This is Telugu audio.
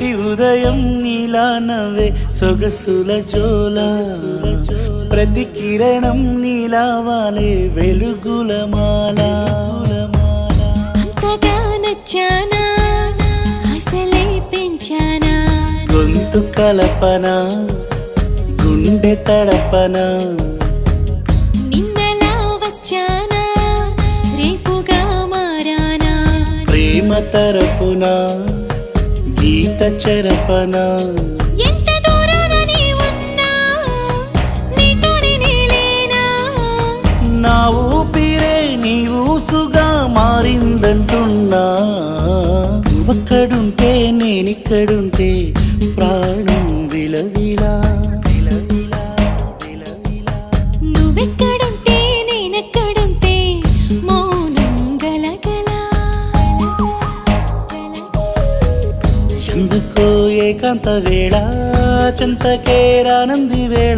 ప్రతి ఉదయం నీలా నవ్వే సొగసుల జోల ప్రతి కిరణం నీలా వాలే వెలుగుల మాల అంతగా నచ్చానా అసలే పెంచానా గొంతు కలపన గుండె తడపన నిన్నలా వచ్చానా రేపుగా మారానా ప్రేమ తరపున గీత చెరపన ఎంత దూరాన నీ ఉన్నా నీతోనే నేలేనా నా ఊపిరే నీ ఊసుగా మారిందంటున్నా నువ్వక్కడుంటే నేనిక్కడుంటే ప్రాణం విలవిలా నువ్వెక్కడుంటే నేనెక్కడుంటే మౌనం గలగల ఎందుకో ఏకాంత వేళ చెంతకే రానంది వేళ